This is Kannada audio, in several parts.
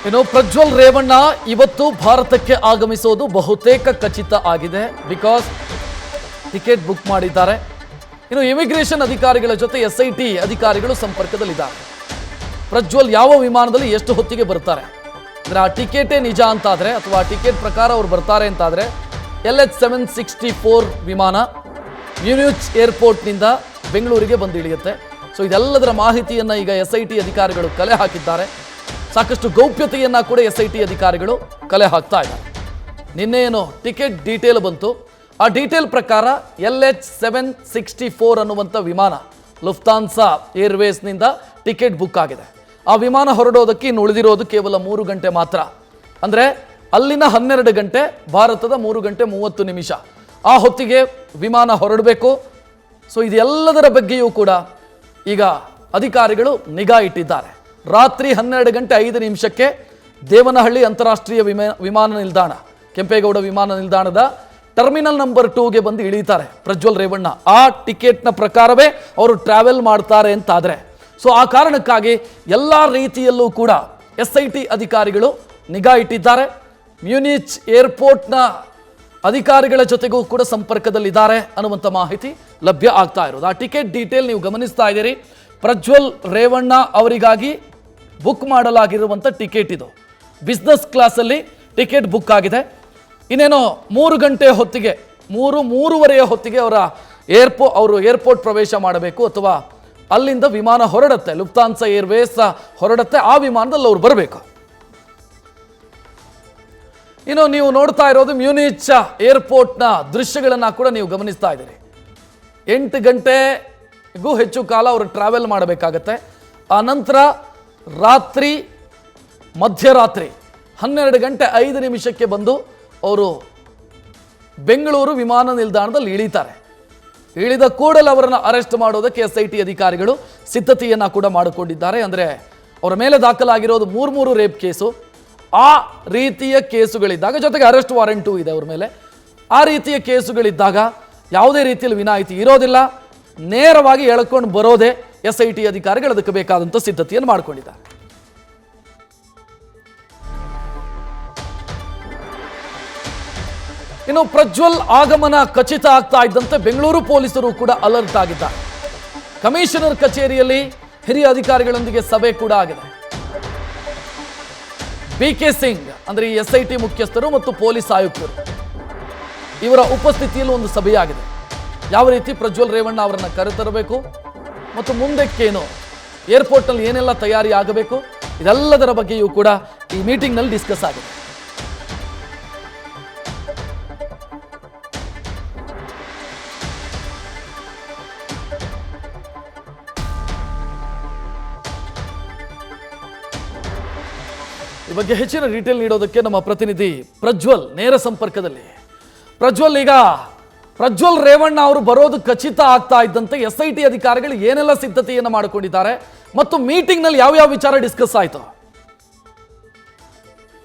ಇನ್ನು ಪ್ರಜ್ವಲ್ ರೇವಣ್ಣ ಇವತ್ತು ಭಾರತಕ್ಕೆ ಆಗಮಿಸೋದು ಬಹುತೇಕ ಖಚಿತ ಆಗಿದೆ. ಬಿಕಾಸ್ ಟಿಕೆಟ್ ಬುಕ್ ಮಾಡಿದ್ದಾರೆ. ಇನ್ನು ಇಮಿಗ್ರೇಷನ್ ಅಧಿಕಾರಿಗಳ ಜೊತೆ SIT ಅಧಿಕಾರಿಗಳು ಸಂಪರ್ಕದಲ್ಲಿದ್ದಾರೆ. ಪ್ರಜ್ವಲ್ ಯಾವ ವಿಮಾನದಲ್ಲಿ ಎಷ್ಟು ಹೊತ್ತಿಗೆ ಬರ್ತಾರೆ ಅಂದ್ರೆ ಆ ಟಿಕೆಟೇ ನಿಜ ಅಂತಾದ್ರೆ ಅಥವಾ ಟಿಕೆಟ್ ಪ್ರಕಾರ ಅವ್ರು ಬರ್ತಾರೆ ಅಂತಾದ್ರೆ LH764 ವಿಮಾನ ಮ್ಯೂನಿಚ್ ಏರ್ಪೋರ್ಟ್ನಿಂದ ಬೆಂಗಳೂರಿಗೆ ಬಂದು ಇಳಿಯುತ್ತೆ. ಸೊ ಇದೆಲ್ಲದರ ಮಾಹಿತಿಯನ್ನು ಈಗ SIT ಅಧಿಕಾರಿಗಳು ಕಲೆ ಹಾಕಿದ್ದಾರೆ. ಸಾಕಷ್ಟು ಗೌಪ್ಯತೆಯನ್ನು ಕೂಡ SIT ಅಧಿಕಾರಿಗಳು ಕಲೆ ಹಾಕ್ತಾ ಇದ್ದಾರೆ. ನಿನ್ನೆ ಏನು ಟಿಕೆಟ್ ಡೀಟೇಲ್ ಬಂತು, ಆ ಡೀಟೇಲ್ ಪ್ರಕಾರ LH764 ಅನ್ನುವಂಥ ವಿಮಾನ ಲುಫ್ತಾನ್ಸಾ ಏರ್ವೇಸ್ನಿಂದ ಟಿಕೆಟ್ ಬುಕ್ ಆಗಿದೆ. ಆ ವಿಮಾನ ಹೊರಡೋದಕ್ಕೆ ಇನ್ನು ಉಳಿದಿರೋದು ಕೇವಲ 3 ಗಂಟೆ ಮಾತ್ರ. ಅಂದರೆ ಅಲ್ಲಿನ 12 ಗಂಟೆ, ಭಾರತದ 3 ಗಂಟೆ 30 ನಿಮಿಷ ಆ ಹೊತ್ತಿಗೆ ವಿಮಾನ ಹೊರಡಬೇಕು. ಸೊ ಇದೆಲ್ಲದರ ಬಗ್ಗೆಯೂ ಕೂಡ ಈಗ ಅಧಿಕಾರಿಗಳು ನಿಗಾ ಇಟ್ಟಿದ್ದಾರೆ. ರಾತ್ರಿ 12 ಗಂಟೆ 5 ನಿಮಿಷಕ್ಕೆ ದೇವನಹಳ್ಳಿ ಅಂತಾರಾಷ್ಟ್ರೀಯ ವಿಮಾನ ನಿಲ್ದಾಣ, ಕೆಂಪೇಗೌಡ ವಿಮಾನ ನಿಲ್ದಾಣದ ಟರ್ಮಿನಲ್ ನಂಬರ್ 2ಗೆ ಬಂದು ಇಳಿತಾರೆ ಪ್ರಜ್ವಲ್ ರೇವಣ್ಣ. ಆ ಟಿಕೆಟ್ನ ಪ್ರಕಾರವೇ ಅವರು ಟ್ರಾವೆಲ್ ಮಾಡ್ತಾರೆ ಅಂತಾದರೆ, ಸೊ ಆ ಕಾರಣಕ್ಕಾಗಿ ಎಲ್ಲ ರೀತಿಯಲ್ಲೂ ಕೂಡ SIT ಅಧಿಕಾರಿಗಳು ನಿಗಾ ಇಟ್ಟಿದ್ದಾರೆ. ಮ್ಯೂನಿಚ್ ಏರ್ಪೋರ್ಟ್ನ ಅಧಿಕಾರಿಗಳ ಜೊತೆಗೂ ಕೂಡ ಸಂಪರ್ಕದಲ್ಲಿದ್ದಾರೆ ಅನ್ನುವಂಥ ಮಾಹಿತಿ ಲಭ್ಯ ಆಗ್ತಾ ಇರೋದು. ಆ ಟಿಕೆಟ್ ಡೀಟೇಲ್ ನೀವು ಗಮನಿಸ್ತಾ ಇದ್ದೀರಿ. ಪ್ರಜ್ವಲ್ ರೇವಣ್ಣ ಅವರಿಗಾಗಿ ಬುಕ್ ಮಾಡಲಾಗಿರುವಂಥ ಟಿಕೆಟ್ ಇದು. ಬಿಸ್ನೆಸ್ ಕ್ಲಾಸಲ್ಲಿ ಟಿಕೆಟ್ ಬುಕ್ ಆಗಿದೆ. ಇನ್ನೇನೋ 3 ಗಂಟೆ ಹೊತ್ತಿಗೆ, 3:30 ಹೊತ್ತಿಗೆ ಅವರು ಏರ್ಪೋರ್ಟ್ ಪ್ರವೇಶ ಮಾಡಬೇಕು ಅಥವಾ ಅಲ್ಲಿಂದ ವಿಮಾನ ಹೊರಡುತ್ತೆ. Lufthansa Airways ಹೊರಡುತ್ತೆ. ಆ ವಿಮಾನದಲ್ಲಿ ಅವ್ರು ಬರಬೇಕು. ಇನ್ನು ನೀವು ನೋಡ್ತಾ ಇರೋದು ಮ್ಯೂನಿಚ್ ಏರ್ಪೋರ್ಟ್ನ ದೃಶ್ಯಗಳನ್ನು ಕೂಡ ನೀವು ಗಮನಿಸ್ತಾ ಇದ್ದೀರಿ. 8 ಗಂಟೆಗೂ ಹೆಚ್ಚು ಕಾಲ ಅವರು ಟ್ರಾವೆಲ್ ಮಾಡಬೇಕಾಗತ್ತೆ. ಆ ನಂತರ ಮಧ್ಯರಾತ್ರಿ 12 ಗಂಟೆ 5 ನಿಮಿಷಕ್ಕೆ ಬಂದು ಅವರು ಬೆಂಗಳೂರು ವಿಮಾನ ನಿಲ್ದಾಣದಲ್ಲಿ ಇಳಿತಾರೆ. ಇಳಿದ ಕೂಡಲೇ ಅವರನ್ನು ಅರೆಸ್ಟ್ ಮಾಡೋದಕ್ಕೆ SIT ಅಧಿಕಾರಿಗಳು ಸಿದ್ಧತೆಯನ್ನು ಕೂಡ ಮಾಡಿಕೊಂಡಿದ್ದಾರೆ. ಅಂದರೆ ಅವರ ಮೇಲೆ ದಾಖಲಾಗಿರೋದು 3 ರೇಪ್ ಕೇಸು. ಆ ರೀತಿಯ ಕೇಸುಗಳಿದ್ದಾಗ, ಜೊತೆಗೆ ಅರೆಸ್ಟ್ ವಾರೆಂಟು ಇದೆ ಅವ್ರ ಮೇಲೆ, ಆ ರೀತಿಯ ಕೇಸುಗಳಿದ್ದಾಗ ಯಾವುದೇ ರೀತಿಯಲ್ಲಿ ವಿನಾಯಿತಿ ಇರೋದಿಲ್ಲ. ನೇರವಾಗಿ ಎಳ್ಕೊಂಡು ಬರೋದೇ SIT ಅಧಿಕಾರಿಗಳು ಅದಕ್ಕೆ ಬೇಕಾದಂಥ ಸಿದ್ಧತೆಯನ್ನು ಮಾಡಿಕೊಂಡಿದ್ದಾರೆ. ಇನ್ನು ಪ್ರಜ್ವಲ್ ಆಗಮನ ಖಚಿತ ಆಗ್ತಾ ಇದ್ದಂತೆ ಬೆಂಗಳೂರು ಪೊಲೀಸರು ಕೂಡ ಅಲರ್ಟ್ ಆಗಿದ್ದಾರೆ. ಕಮಿಷನರ್ ಕಚೇರಿಯಲ್ಲಿ ಹಿರಿಯ ಅಧಿಕಾರಿಗಳೊಂದಿಗೆ ಸಭೆ ಕೂಡ ಆಗಿದೆ. BK ಸಿಂಗ್ ಅಂದ್ರೆ ಈ SIT ಮುಖ್ಯಸ್ಥರು ಮತ್ತು ಪೊಲೀಸ್ ಆಯುಕ್ತರು ಇವರ ಉಪಸ್ಥಿತಿಯಲ್ಲಿ ಒಂದು ಸಭೆಯಾಗಿದೆ. ಯಾವ ರೀತಿ ಪ್ರಜ್ವಲ್ ರೇವಣ್ಣ ಅವರನ್ನು ಕರೆತರಬೇಕು ಮತ್ತು ಮುಂದಕ್ಕೇನು ಏರ್ಪೋರ್ಟ್ನಲ್ಲಿ ಏನೆಲ್ಲ ತಯಾರಿ ಆಗಬೇಕು, ಇದೆಲ್ಲದರ ಬಗ್ಗೆಯೂ ಕೂಡ ಈ ಮೀಟಿಂಗ್ನಲ್ಲಿ ಡಿಸ್ಕಸ್ ಆಗಿದೆ. ಈ ಬಗ್ಗೆ ಹೆಚ್ಚಿನ ಡೀಟೇಲ್ ನೀಡೋದಕ್ಕೆ ನಮ್ಮ ಪ್ರತಿನಿಧಿ ಪ್ರಜ್ವಲ್ ನೇರ ಸಂಪರ್ಕದಲ್ಲಿ. ಪ್ರಜ್ವಲ್ ರೇವಣ್ಣ ಅವರು ಬರೋದು ಖಚಿತ ಆಗ್ತಾ ಇದ್ದಂತೆ SIT ಅಧಿಕಾರಿಗಳು ಏನೆಲ್ಲ ಸಿದ್ಧತೆಯನ್ನು ಮಾಡಿಕೊಂಡಿದ್ದಾರೆ ಮತ್ತು ಮೀಟಿಂಗ್ನಲ್ಲಿ ಯಾವ್ಯಾವ ವಿಚಾರ ಡಿಸ್ಕಸ್ ಆಯಿತು?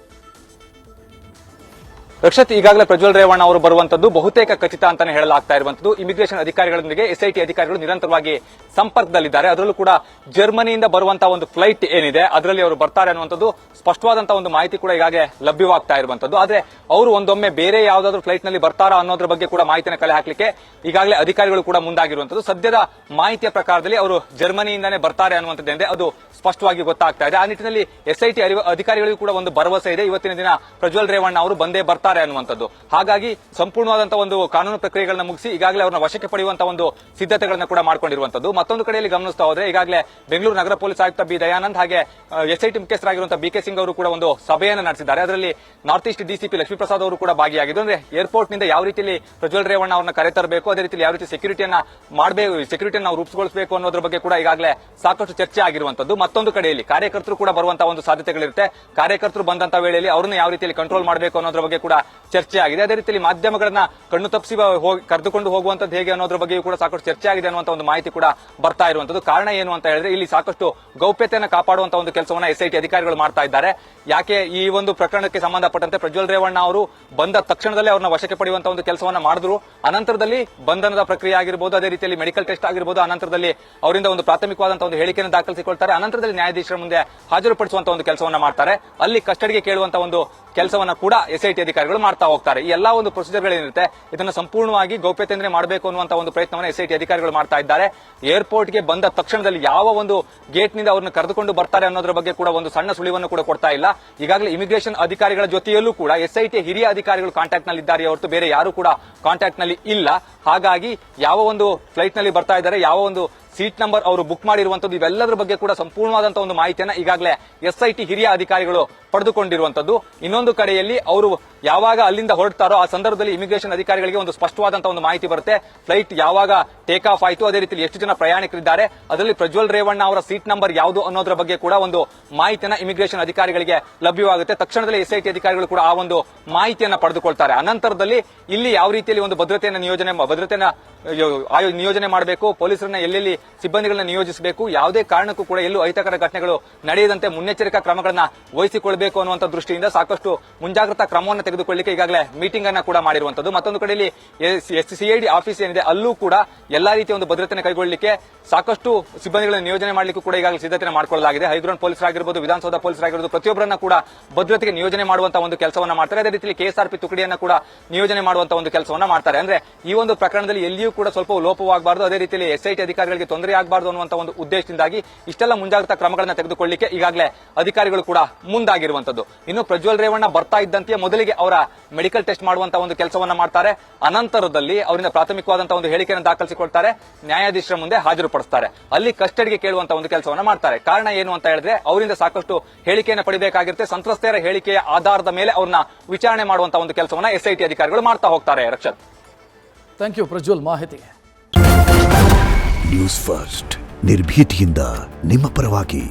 ರಕ್ಷತ್, ಈಗಾಗಲೇ ಪ್ರಜ್ವಲ್ ರೇವಣ್ಣ ಅವರು ಬರುವಂತದ್ದು ಬಹುತೇಕ ಖಚಿತ ಅಂತಾನೆ ಹೇಳಲಾಗ್ತಾ ಇರುವಂತದ್ದು. ಇಮಿಗ್ರೇಷನ್ ಅಧಿಕಾರಿಗಳೊಂದಿಗೆ SIT ಅಧಿಕಾರಿಗಳು ನಿರಂತರವಾಗಿ ಸಂಪರ್ಕದಲ್ಲಿದ್ದಾರೆ. ಅದರಲ್ಲೂ ಕೂಡ ಜರ್ಮನಿಯಿಂದ ಬರುವಂತಹ ಒಂದು ಫ್ಲೈಟ್ ಏನಿದೆ ಅದರಲ್ಲಿ ಅವರು ಬರ್ತಾರೆ ಅನ್ನುವಂಥದ್ದು ಸ್ಪಷ್ಟವಾದಂತಹ ಒಂದು ಮಾಹಿತಿ ಕೂಡ ಈಗಾಗಲೇ ಲಭ್ಯವಾಗ್ತಾ ಇರುವಂತದ್ದು. ಆದ್ರೆ ಅವರು ಒಂದೊಮ್ಮೆ ಬೇರೆ ಯಾವುದಾದ್ರೂ ಫ್ಲೈಟ್ ನಲ್ಲಿ ಬರ್ತಾರಾ ಅನ್ನೋದ್ರ ಬಗ್ಗೆ ಕೂಡ ಮಾಹಿತಿಯನ್ನು ಕಲೆ ಹಾಕಲಿಕ್ಕೆ ಈಗಾಗಲೇ ಅಧಿಕಾರಿಗಳು ಕೂಡ ಮುಂದಾಗಿರುವಂತದ್ದು. ಸದ್ಯದ ಮಾಹಿತಿಯ ಪ್ರಕಾರದಲ್ಲಿ ಅವರು ಜರ್ಮನಿಯಿಂದಾನೇ ಬರ್ತಾರೆ ಅನ್ನುವಂಥದ್ದೇ ಅದು ಸ್ಪಷ್ಟವಾಗಿ ಗೊತ್ತಾಗ್ತಾ ಇದೆ. ಆ ನಿಟ್ಟಿನಲ್ಲಿ SIT ಅಧಿಕಾರಿಗಳಿಗೂ ಕೂಡ ಒಂದು ಭರವಸೆ ಇದೆ, ಇವತ್ತಿನ ದಿನ ಪ್ರಜ್ವಲ್ ರೇವಣ್ಣ ಅವರು ಬಂದೇ ಬರ್ತಾರೆ ಅನ್ನುವಂಥದ್ದು. ಹಾಗಾಗಿ ಸಂಪೂರ್ಣವಾದಂತಹ ಒಂದು ಕಾನೂನು ಪ್ರಕ್ರಿಯೆಗಳನ್ನ ಮುಗಿಸಿ ಈಗಾಗಲೇ ಅವರನ್ನ ವಶಕ್ಕೆ ಪಡೆಯುವಂತಹ ಒಂದು ಸಿದ್ಧತೆಗಳನ್ನ ಕೂಡ ಮಾಡಿಕೊಂಡಿರುವಂತದ್ದು. ಮತ್ತೊಂದು ಕಡೆಯಲ್ಲಿ ಗಮನಿಸ್ತಾ ಹೋದ್ರೆ ಈಗಾಗಲೇ ಬೆಂಗಳೂರು ನಗರ ಪೊಲೀಸ್ ಆಯುಕ್ತ B ದಯಾನಂದ್ ಹಾಗೆ SIT ಮುಖ್ಯಸ್ಥರಾಗಿರುವಂತಹ BK ಸಿಂಗ್ ಅವರು ಕೂಡ ಒಂದು ಸಭೆಯನ್ನು ನಡೆಸಿದ್ದಾರೆ. ಅದರಲ್ಲಿ ನಾರ್ತ್ ಈಸ್ಟ್ DCP ಲಕ್ಷ್ಮೀಪ್ರಸಾದ್ ಅವರು ಕೂಡ ಭಾಗಿಯಾಗಿದ್ದು, ಅಂದ್ರೆ ಏರ್ಪೋರ್ಟ್ ನಿಂದ ಯಾವ ರೀತಿಯಲ್ಲಿ ಪ್ರಜ್ವಲ್ ರೇವಣ್ಣ ಅವರನ್ನ ಕರೆತರಬೇಕು, ಅದೇ ರೀತಿಯಲ್ಲಿ ಯಾವ ರೀತಿ ಸೆಕ್ಯೂರಿಟಿಯನ್ನ ಮಾಡಬೇಕು, ಸೆಕ್ಯೂರಿಟಿಯನ್ನು ನಾವು ರೂಪಿಸಿಕೊಳ್ಳಬೇಕು ಅನ್ನೋದ್ರ ಬಗ್ಗೆ ಕೂಡ ಈಗಾಗಲೇ ಸಾಕಷ್ಟು ಚರ್ಚೆ ಆಗಿರುವಂತದ್ದು. ಮತ್ತೊಂದು ಕಡೆಯಲ್ಲಿ ಕಾರ್ಯಕರ್ತರು ಕೂಡ ಬರುವಂತಹ ಒಂದು ಸಾಧ್ಯತೆಗಳಿರುತ್ತೆ. ಕಾರ್ಯಕರ್ತರು ಬಂದಂತಹ ವೇಳೆಯಲ್ಲಿ ಅವರನ್ನು ಯಾವ ರೀತಿಯಲ್ಲಿ ಕಂಟ್ರೋಲ್ ಮಾಡಬೇಕು ಅನ್ನೋದ್ರ ಬಗ್ಗೆ ಕೂಡ ಚರ್ಚೆ ಆಗಿದೆ. ಅದೇ ರೀತಿಯಲ್ಲಿ ಮಾಧ್ಯಮಗಳನ್ನ ಕಣ್ಣು ತಪ್ಪಿಸಿ ಕರೆದುಕೊಂಡು ಹೋಗುವಂತದ್ದು ಹೇಗೆ ಅನ್ನೋದ್ರ ಬಗ್ಗೆಯೂ ಕೂಡ ಸಾಕಷ್ಟು ಚರ್ಚೆ ಆಗಿದೆ ಅನ್ನುವಂತ ಒಂದು ಮಾಹಿತಿ ಕೂಡ ಬರ್ತಾ ಇರುವಂತದ್ದು. ಕಾರಣ ಏನು ಅಂತ ಹೇಳಿದ್ರೆ ಇಲ್ಲಿ ಸಾಕಷ್ಟು ಗೌಪ್ಯತೆಯನ್ನು ಕಾಪಾಡುವಂತ ಒಂದು ಕೆಲಸವನ್ನ SIT ಅಧಿಕಾರಿಗಳು ಮಾಡ್ತಾ ಇದ್ದಾರೆ. ಯಾಕೆ ಈ ಒಂದು ಪ್ರಕರಣಕ್ಕೆ ಸಂಬಂಧಪಟ್ಟಂತೆ ಪ್ರಜ್ವಲ್ ರೇವಣ್ಣ ಅವರು ಬಂದ ತಕ್ಷಣದಲ್ಲೇ ಅವ್ರನ್ನ ವಶಕ್ಕೆ ಪಡೆಯುವಂತ ಒಂದು ಕೆಲಸವನ್ನ ಮಾಡಿದ್ರು. ಅನಂತರದಲ್ಲಿ ಬಂಧನದ ಪ್ರಕ್ರಿಯೆ ಆಗಿರಬಹುದು, ಅದೇ ರೀತಿಯಲ್ಲಿ ಮೆಡಿಕಲ್ ಟೆಸ್ಟ್ ಆಗಿರಬಹುದು, ಅನಂತರದಲ್ಲಿ ಅವರಿಂದ ಒಂದು ಪ್ರಾಥಮಿಕವಾದಂತಹ ಒಂದು ಹೇಳಿಕೆಯನ್ನು ದಾಖಲಿಸಿಕೊಳ್ತಾರೆ. ಅನಂತರದಲ್ಲಿ ನ್ಯಾಯಾಧೀಶರ ಮುಂದೆ ಹಾಜರುಪಡಿಸುವಂತ ಒಂದು ಕೆಲಸವನ್ನ ಮಾಡ್ತಾರೆ. ಅಲ್ಲಿ ಕಸ್ಟಡಿಗೆ ಕೇಳುವಂತ ಒಂದು ಕೆಲಸವನ್ನ ಕೂಡ SIT ಅಧಿಕಾರಿಗಳು ಮಾಡ್ತಾ ಹೋಗ್ತಾರೆ. ಈ ಎಲ್ಲಾ ಒಂದು ಪ್ರೊಸೀಜರ್ಗಳೇನಿರುತ್ತೆ ಇದನ್ನ ಸಂಪೂರ್ಣವಾಗಿ ಗೌಪ್ಯತೆಯಿಂದ ಮಾಡಬೇಕು ಅನ್ನುವಂತ ಒಂದು ಪ್ರಯತ್ನವನ್ನು SIT ಅಧಿಕಾರಿಗಳು ಮಾಡ್ತಾ ಇದ್ದಾರೆ. ಏರ್ಪೋರ್ಟ್ಗೆ ಬಂದ ತಕ್ಷಣದಲ್ಲಿ ಯಾವ ಒಂದು ಗೇಟ್ ನಿಂದ ಅವ್ರನ್ನ ಕರೆದುಕೊಂಡು ಬರ್ತಾರೆ ಅನ್ನೋದ್ರ ಬಗ್ಗೆ ಕೂಡ ಒಂದು ಸಣ್ಣ ಸುಳಿವನ್ನು ಕೂಡ ಕೊಡ್ತಾ ಇಲ್ಲ. ಈಗಾಗಲೇ ಇಮಿಗ್ರೇಷನ್ ಅಧಿಕಾರಿಗಳ ಜೊತೆಯಲ್ಲೂ ಕೂಡ SIT ಹಿರಿಯ ಅಧಿಕಾರಿಗಳು ಕಾಂಟ್ಯಾಕ್ಟ್ ನಲ್ಲಿ ಇದ್ದಾರೆ ಹೊರತು ಬೇರೆ ಯಾರು ಕೂಡ ಕಾಂಟ್ಯಾಕ್ಟ್ ನಲ್ಲಿ ಇಲ್ಲ. ಹಾಗಾಗಿ ಯಾವ ಒಂದು ಫ್ಲೈಟ್ ನಲ್ಲಿ ಬರ್ತಾ ಇದ್ದಾರೆ, ಯಾವ ಒಂದು ಸೀಟ್ ನಂಬರ್ ಅವರು ಬುಕ್ ಮಾಡಿರುವಂತದ್ದು, ಇವೆಲ್ಲದರ ಬಗ್ಗೆ ಕೂಡ ಸಂಪೂರ್ಣವಾದಂತಹ ಒಂದು ಮಾಹಿತಿಯನ್ನ ಈಗಾಗಲೇ SIT ಹಿರಿಯ ಅಧಿಕಾರಿಗಳು ಪಡೆದುಕೊಂಡಿರುವಂತದ್ದು. ಇನ್ನೊಂದು ಕಡೆಯಲ್ಲಿ ಅವರು ಯಾವಾಗ ಅಲ್ಲಿಂದ ಹೊರಡ್ತಾರೋ ಆ ಸಂದರ್ಭದಲ್ಲಿ ಇಮಿಗ್ರೇಷನ್ ಅಧಿಕಾರಿಗಳಿಗೆ ಒಂದು ಸ್ಪಷ್ಟವಾದಂತಹ ಒಂದು ಮಾಹಿತಿ ಬರುತ್ತೆ. ಫ್ಲೈಟ್ ಯಾವಾಗ ಟೇಕ್ ಆಫ್ ಆಯಿತು, ಅದೇ ರೀತಿಯಲ್ಲಿ ಎಷ್ಟು ಜನ ಪ್ರಯಾಣಿಕರಿದ್ದಾರೆ, ಅದರಲ್ಲಿ ಪ್ರಜ್ವಲ್ ರೇವಣ್ಣ ಅವರ ಸೀಟ್ ನಂಬರ್ ಯಾವುದು ಅನ್ನೋದ್ರ ಬಗ್ಗೆ ಕೂಡ ಒಂದು ಮಾಹಿತಿಯನ್ನ ಇಮಿಗ್ರೇಷನ್ ಅಧಿಕಾರಿಗಳಿಗೆ ಲಭ್ಯವಾಗುತ್ತೆ. ತಕ್ಷಣದಲ್ಲಿ SIT ಅಧಿಕಾರಿಗಳು ಕೂಡ ಆ ಒಂದು ಮಾಹಿತಿಯನ್ನ ಪಡೆದುಕೊಳ್ತಾರೆ. ಅನಂತರದಲ್ಲಿ ಇಲ್ಲಿ ಯಾವ ರೀತಿಯಲ್ಲಿ ಒಂದು ಭದ್ರತೆಯನ್ನ ನಿಯೋಜನೆ ಮಾಡಬೇಕು, ಪೊಲೀಸರನ್ನ ಎಲ್ಲೆಲ್ಲಿ ಸಿಬ್ಬಂದಿಗಳನ್ನ ನಿಯೋಜಿಸಬೇಕು, ಯಾವುದೇ ಕಾರಣಕ್ಕೂ ಕೂಡ ಎಲ್ಲೂ ಅಹಿತಕರ ಘಟನೆಗಳು ನಡೆಯದಂತೆ ಮುನ್ನೆಚ್ಚರಿಕಾ ಕ್ರಮಗಳನ್ನ ವಹಿಸಿಕೊಳ್ಳಬೇಕು ಅನ್ನುವಂಥ ದೃಷ್ಟಿಯಿಂದ ಸಾಕಷ್ಟು ಮುಂಜಾಗ್ರತಾ ಕ್ರಮವನ್ನು ತೆಗೆದುಕೊಳ್ಳಲಿಕ್ಕೆ ಈಗಾಗಲೇ ಮೀಟಿಂಗ್ ಅನ್ನ ಕೂಡ ಮಾಡಿರುವಂತದ್ದು. ಮತ್ತೊಂದು ಕಡೆಯಲ್ಲಿ CID ಆಫೀಸ್ ಏನಿದೆ ಅಲ್ಲೂ ಕೂಡ ಎಲ್ಲಾ ರೀತಿಯ ಒಂದು ಭದ್ರತೆಯನ್ನು ಕೈಗೊಳ್ಳಲಿಕ್ಕೆ ಸಾಕಷ್ಟು ಸಿಬ್ಬಂದಿಗಳನ್ನು ನಿಯೋಜನೆ ಮಾಡಲಿಕ್ಕೂ ಕೂಡ ಈಗಾಗಲೇ ಸಿದ್ಧತೆ ಮಾಡಿಕೊಳ್ಳಲಾಗಿದೆ. ಹೈಗ್ರೌಂಡ್ ಪೊಲೀಸರಾಗಿರ್ಬೋದು, ವಿಧಾನಸೌಧ ಪೊಲೀಸರಾಗಿರ್ಬೋದು, ಪ್ರತಿಯೊಬ್ಬರನ್ನ ಕೂಡ ಭದ್ರತೆಗೆ ನಿಯೋಜನೆ ಮಾಡುವಂತಹ ಒಂದು ಕೆಲಸವನ್ನ ಮಾಡ್ತಾರೆ. ಅದೇ ರೀತಿಯಲ್ಲಿ KSRP ತುಕಡಿಯನ್ನ ಕೂಡ ನಿಯೋಜನೆ ಮಾಡುವಂತಹ ಒಂದು ಕೆಲಸವನ್ನ ಮಾಡ್ತಾರೆ. ಅಂದ್ರೆ ಈ ಒಂದು ಪ್ರಕರಣದಲ್ಲಿ ಎಲ್ಲಿಯೂ ಕೂಡ ಸ್ವಲ್ಪ ಲೋಪವಾಗಬಾರದು, ಅದೇ ರೀತಿಯಲ್ಲಿ SIT ಅಧಿಕಾರಿಗಳಿಗೆ ತೊಂದರೆ ಆಗಬಾರದು ಅನ್ನುವಂತಹ ಒಂದು ಉದ್ದೇಶದಿಂದಾಗಿ ಇಷ್ಟೆಲ್ಲ ಮುಂಜಾಗ್ರತಾ ಕ್ರಮಗಳನ್ನ ತೆಗೆದುಕೊಳ್ಳಲಿಕ್ಕೆ ಈಗಾಗಲೇ ಅಧಿಕಾರಿಗಳು ಕೂಡ ಮುಂದಾಗಿರುವಂತದ್ದು. ಇನ್ನು ಪ್ರಜ್ವಲ್ ರೇವಣ್ಣ ಬರ್ತಾ ಇದ್ದಂತೆ ಮೊದಲಿಗೆ ಅವರ ಮೆಡಿಕಲ್ ಟೆಸ್ಟ್ ಮಾಡುವಂತಹ ಒಂದು ಕೆಲಸವನ್ನ ಮಾಡ್ತಾರೆ. ಅನಂತರದಲ್ಲಿ ಅವರಿಂದ ಪ್ರಾಥಮಿಕವಾದಂತಹ ಒಂದು ಹೇಳಿಕೆಯನ್ನು ದಾಖಲಿಸಿಕೊಳ್ತಾರೆ, ನ್ಯಾಯಾಧೀಶರ ಮುಂದೆ ಹಾಜರುಪಡಿಸ್ತಾರೆ. ಅಲ್ಲಿ ಕಸ್ಟಡಿಗೆ ಕೇಳುವಂತಹ ಒಂದು ಕೆಲಸವನ್ನ ಮಾಡ್ತಾರೆ. ಕಾರಣ ಏನು ಅಂತ ಹೇಳಿದ್ರೆ ಅವರಿಂದ ಸಾಕಷ್ಟು ಹೇಳಿಕೆಯನ್ನು ಪಡಿಬೇಕಾಗಿರುತ್ತೆ. ಸಂತ್ರಸ್ತೆಯರ ಹೇಳಿಕೆಯ ಆಧಾರದ ಮೇಲೆ ಅವ್ರನ್ನ ವಿಚಾರಣೆ ಮಾಡುವಂತಹ ಒಂದು ಕೆಲಸವನ್ನ SIT ಅಧಿಕಾರಿಗಳು ಮಾಡ್ತಾ ಹೋಗ್ತಾರೆ. ರಕ್ಷತ್, ಥ್ಯಾಂಕ್ ಯು ಪ್ರಜ್ವಲ್ ಮಾಹಿತಿಗೆ. ನ್ಯೂಸ್ ಫಸ್ಟ್ ನಿರ್ಭೀತಿಯಿಂದ ನಿಮ್ಮ ಪರವಾಗಿ.